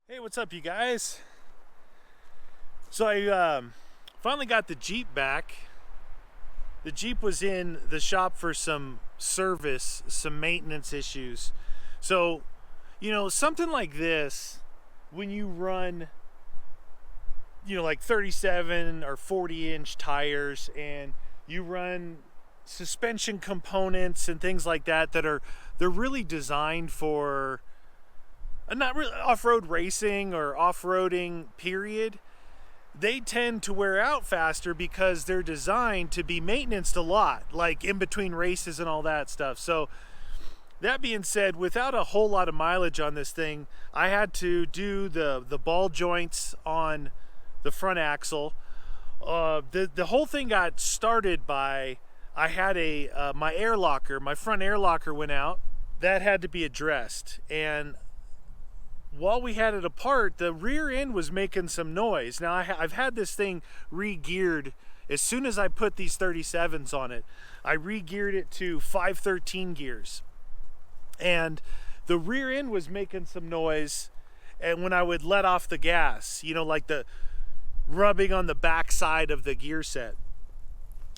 Hey, what's up, you guys? So I finally got the Jeep back. The Jeep was in the shop for some service, some maintenance issues. So, something like this, when you run, like 37 or 40-inch tires and you run suspension components and things like that they're really designed for not really off-road racing or off-roading period. They tend to wear out faster because they're designed to be maintained a lot, like in between races and all that stuff. So that being said, without a whole lot of mileage on this thing, I had to do the ball joints on the front axle. The whole thing got started by I had my air locker, my front air locker went out. That had to be addressed, and while we had it apart, the rear end was making some noise. Now I've had this thing re-geared. As soon as I put these 37s on it, I re-geared it to 513 gears, and the rear end was making some noise. And when I would let off the gas, like the rubbing on the back side of the gear set,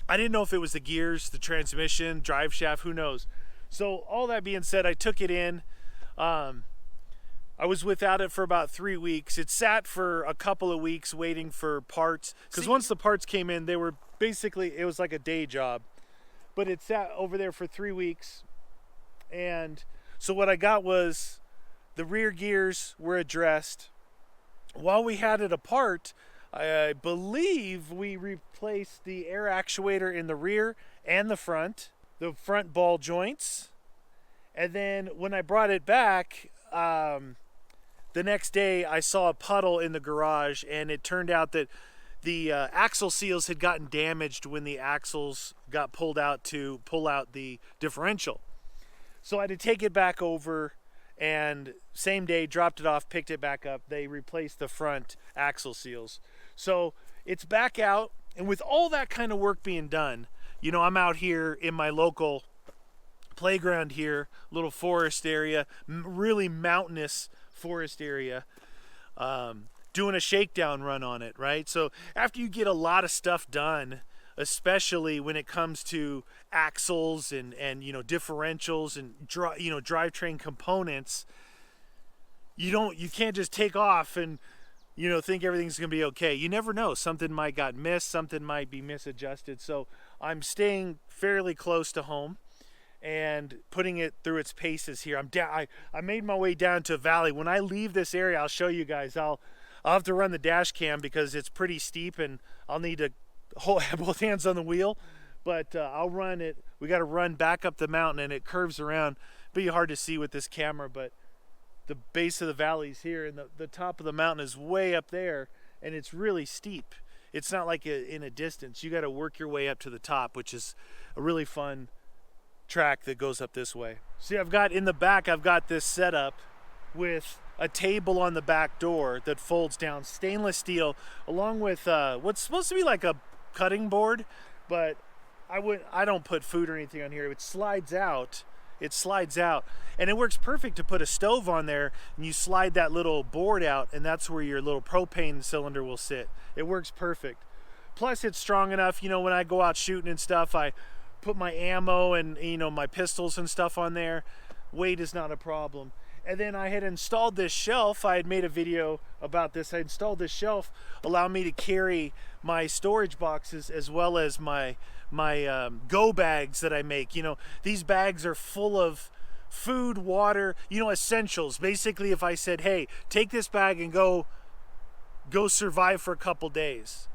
I didn't know if it was the gears, the transmission, drive shaft, who knows. So all that being said, I took it in. I was without it for about 3 weeks. It sat for a couple of weeks waiting for parts, because once the parts came in, it was like a day job. But it sat over there for 3 weeks. And so what I got was the rear gears were addressed. While we had it apart, I believe we replaced the air actuator in the rear and the front ball joints. And then when I brought it back, the next day I saw a puddle in the garage, and it turned out that the axle seals had gotten damaged when the axles got pulled out to pull out the differential. So I had to take it back over, and same day dropped it off, picked it back up. They replaced the front axle seals. So it's back out, and with all that kind of work being done, I'm out here in my local playground here, little forest area, really mountainous forest area, doing a shakedown run on it, right? So after you get a lot of stuff done, especially when it comes to axles and differentials and drivetrain components, you can't just take off and think everything's gonna be okay. You never know, something might got missed, something might be misadjusted. So I'm staying fairly close to home and putting it through its paces here. I made my way down to a valley. When I leave this area, I'll show you guys. I'll have to run the dash cam because it's pretty steep, and I'll need to have both hands on the wheel. But I'll run it. We got to run back up the mountain, and it curves around. Be hard to see with this camera, but the base of the valley's here, and the top of the mountain is way up there, and it's really steep. It's not like in a distance. You got to work your way up to the top, which is a really fun track that goes up this way. See, I've got this setup with a table on the back door that folds down, stainless steel, along with what's supposed to be like a cutting board, but I don't put food or anything on here. It slides out, and it works perfect to put a stove on there, and you slide that little board out, and that's where your little propane cylinder will sit. It works perfect. Plus it's strong enough, when I go out shooting and stuff, I put my ammo and my pistols and stuff on there. Weight is not a problem. And then I had installed this shelf. I had made a video about this. I installed this shelf, allow me to carry my storage boxes as well as my go bags that I make. These bags are full of food, water, essentials. Basically, if I said, hey, take this bag and go survive for a couple days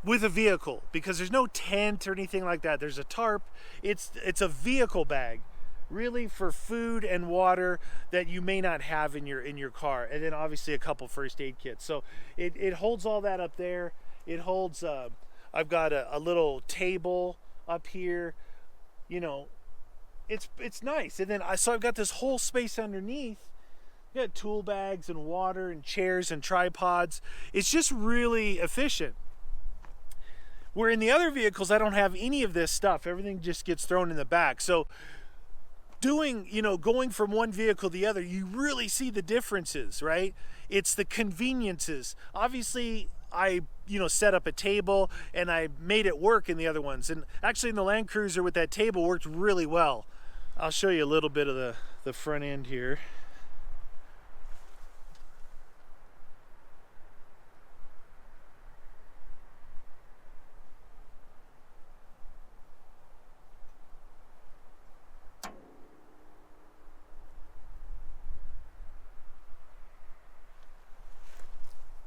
with a vehicle, because there's no tent or anything like that. There's a tarp. It's a vehicle bag, really, for food and water that you may not have in your car, and then obviously a couple first aid kits. So it holds all that up there. It holds. I've got a little table up here. It's nice. And then I've got this whole space underneath. You got tool bags and water and chairs and tripods. It's just really efficient. Where in the other vehicles, I don't have any of this stuff. Everything just gets thrown in the back. So doing, you know, going from one vehicle to the other, you really see the differences, right? It's the conveniences. Obviously, I, you know, set up a table and I made it work in the other ones. And actually in the Land Cruiser with that table worked really well. I'll show you a little bit of the front end here.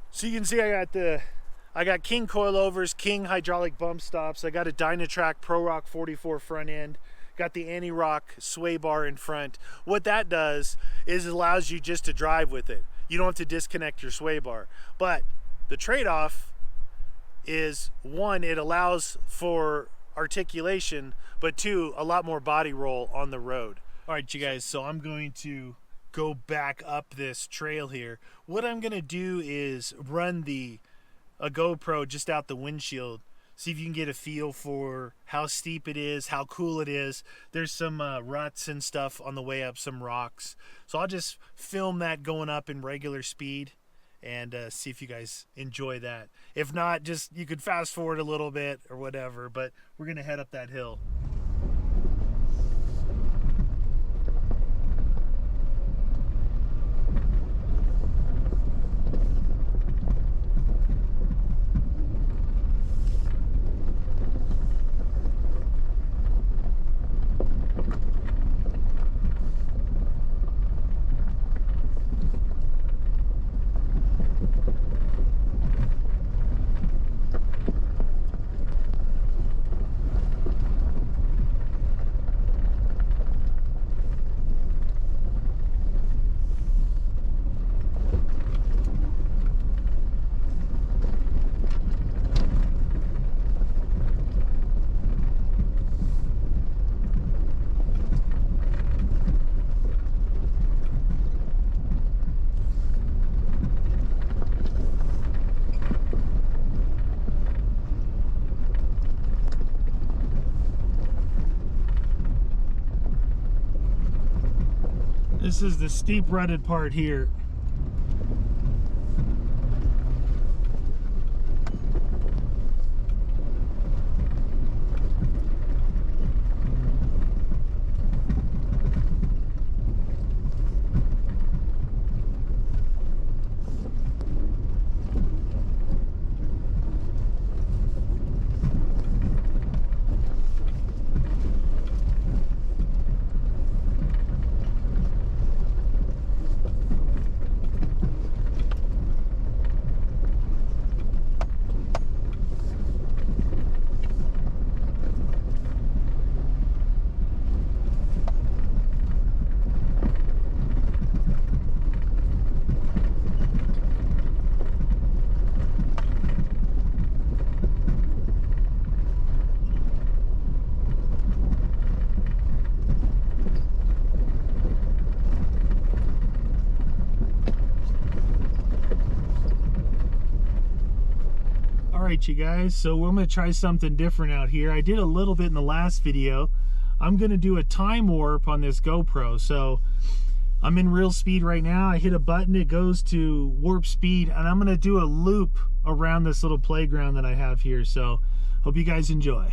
So you can see I got King coilovers, King hydraulic bump stops. I got a Dynatrac Pro Rock 44 front end. Got the anti-rock sway bar in front. What that does is it allows you just to drive with it. You don't have to disconnect your sway bar. But the trade-off is, one, it allows for articulation, but two, a lot more body roll on the road. All right, you guys, so I'm going to go back up this trail here. What I'm gonna do is run a GoPro just out the windshield, see if you can get a feel for how steep it is, how cool it is. There's some ruts and stuff on the way up, some rocks. So I'll just film that going up in regular speed and see if you guys enjoy that. If not, just you could fast forward a little bit or whatever, but we're gonna head up that hill. This is the steep rutted part here. Alright you guys, so I'm going to try something different out here. I did a little bit in the last video. I'm going to do a time warp on this GoPro. So I'm in real speed right now. I hit a button, it goes to warp speed, and I'm going to do a loop around this little playground that I have here. So hope you guys enjoy.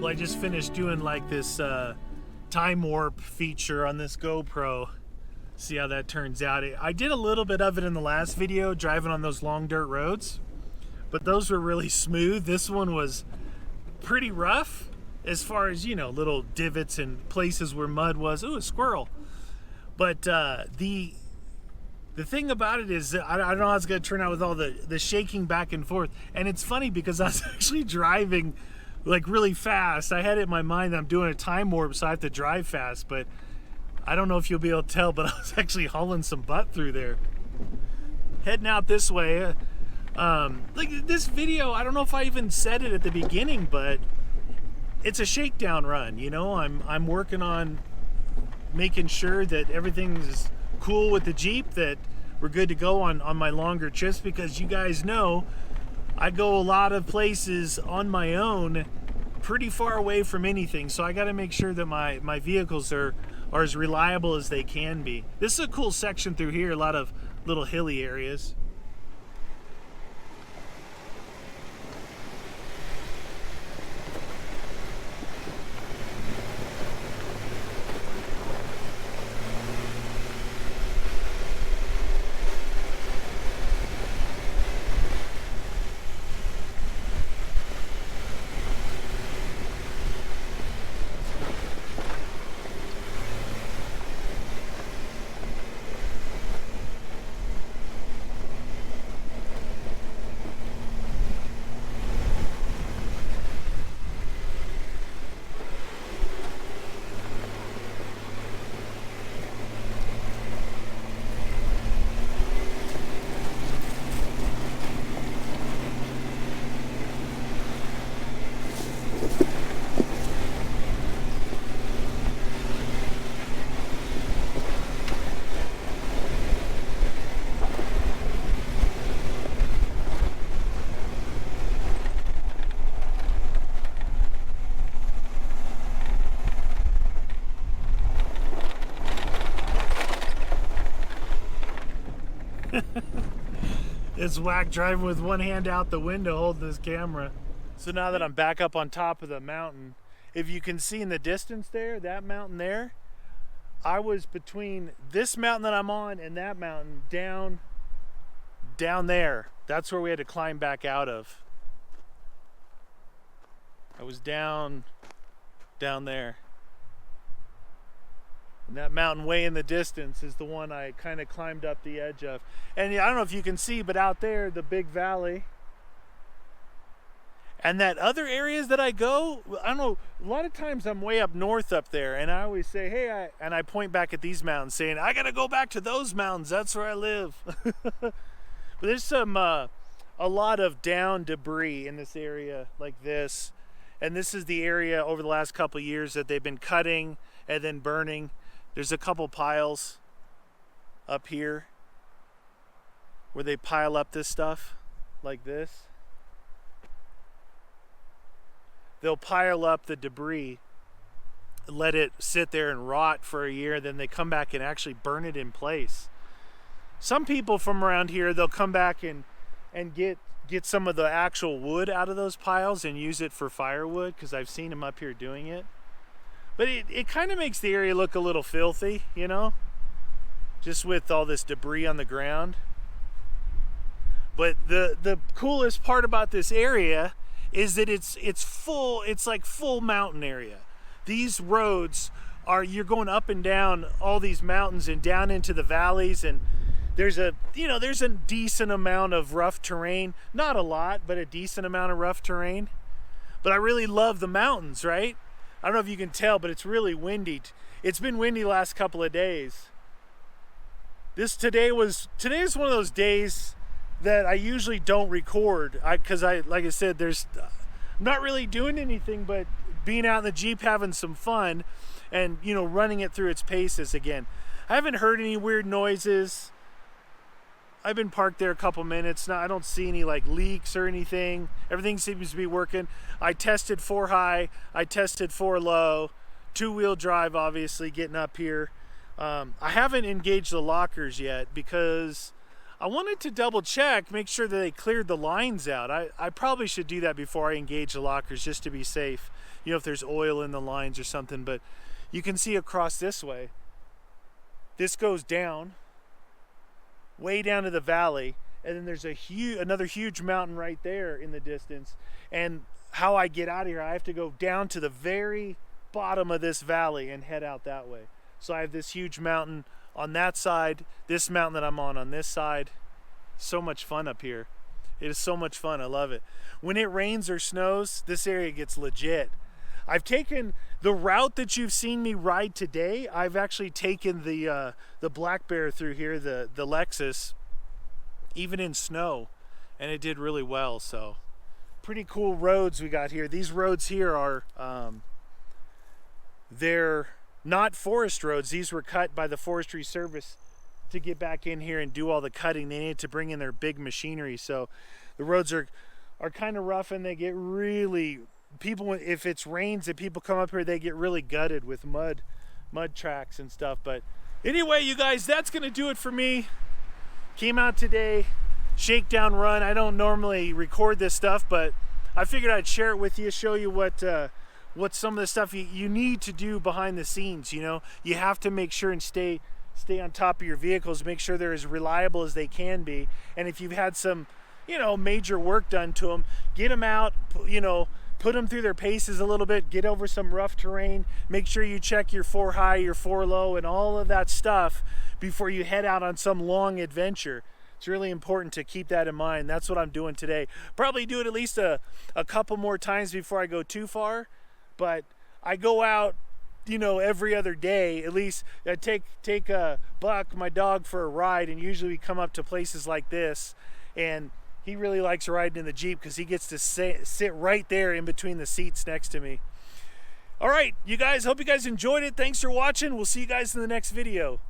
I just finished doing like this time warp feature on this GoPro. See how that turns out. I did a little bit of it in the last video, driving on those long dirt roads, but those were really smooth. This one was pretty rough as far as, you know, little divots and places where mud was. Ooh, a squirrel. But the thing about it is, I don't know how it's going to turn out with all the shaking back and forth. And it's funny because I was actually driving like really fast. I had it in my mind that I'm doing a time warp, so I have to drive fast. But I don't know if you'll be able to tell, but I was actually hauling some butt through there. Heading out this way. Like this video, I don't know if I even said it at the beginning, but it's a shakedown run. You know, I'm working on making sure that everything's cool with the Jeep, that we're good to go on my longer trips, because you guys know I go a lot of places on my own, pretty far away from anything, so I got to make sure that my vehicles are as reliable as they can be. This is a cool section through here, a lot of little hilly areas. It's whack driving with one hand out the window holding this camera. So now that I'm back up on top of the mountain, if you can see in the distance there, that mountain there, I was between this mountain that I'm on and that mountain down there. That's where we had to climb back out of. I was down there. And that mountain way in the distance is the one I kind of climbed up the edge of. And I don't know if you can see, but out there, the big valley. And that other areas that I go, I don't know, a lot of times I'm way up north up there, and I always say, hey, and I point back at these mountains saying, I gotta go back to those mountains, that's where I live. But there's some, a lot of down debris in this area like this. And this is the area over the last couple of years that they've been cutting and then burning. There's a couple piles up here where they pile up this stuff like this. They'll pile up the debris, let it sit there and rot for a year, then they come back and actually burn it in place. Some people from around here, they'll come back and get some of the actual wood out of those piles and use it for firewood, because I've seen them up here doing it. But it kind of makes the area look a little filthy, you know, just with all this debris on the ground. But the coolest part about this area is that it's full, it's like full mountain area. These roads are, you're going up and down all these mountains and down into the valleys, and there's a decent amount of rough terrain. Not a lot, but a decent amount of rough terrain. But I really love the mountains, right? I don't know if you can tell, but it's really windy. It's been windy the last couple of days. Today is one of those days that I usually don't record, because like I said, I'm not really doing anything but being out in the Jeep having some fun and, you know, running it through its paces again. I haven't heard any weird noises. I've been parked there a couple minutes now. I don't see any like leaks or anything. Everything seems to be working. I tested 4 high, I tested 4 low, 2-wheel drive obviously getting up here. I haven't engaged the lockers yet because I wanted to double check, make sure that they cleared the lines out. I probably should do that before I engage the lockers just to be safe. You know, if there's oil in the lines or something. But you can see across this way. This goes down, way down to the valley, and then there's another huge mountain right there in the distance. And how I get out of here, I have to go down to the very bottom of this valley and head out that way. So I have this huge mountain on that side, this mountain that I'm on this side. So much fun up here. It is so much fun. I love it. When it rains or snows, this area gets legit. I've taken the route that you've seen me ride today. I've actually taken the Black Bear through here, the Lexus, even in snow, and it did really well. So pretty cool roads we got here. These roads here are they're not forest roads. These were cut by the Forestry Service to get back in here and do all the cutting. They needed to bring in their big machinery. So the roads are kind of rough, and they get really, people, if it's rains and people come up here, they get really gutted with mud tracks and stuff. But anyway, you guys, that's gonna do it for me. Came out today, shakedown run. I don't normally record this stuff, but I figured I'd share it with you, show you what some of the stuff you need to do behind the scenes. You know, you have to make sure and stay on top of your vehicles, make sure they're as reliable as they can be. And if you've had some, you know, major work done to them, get them out, you know, put them through their paces a little bit, get over some rough terrain, make sure you check your 4 high, your 4 low, and all of that stuff before you head out on some long adventure. It's really important to keep that in mind. That's what I'm doing today. Probably do it at least a couple more times before I go too far, but I go out, you know, every other day. At least I take Buck, my dog, for a ride, and usually we come up to places like this, and he really likes riding in the Jeep because he gets to sit right there in between the seats next to me. All right, you guys, hope you guys enjoyed it. Thanks for watching. We'll see you guys in the next video.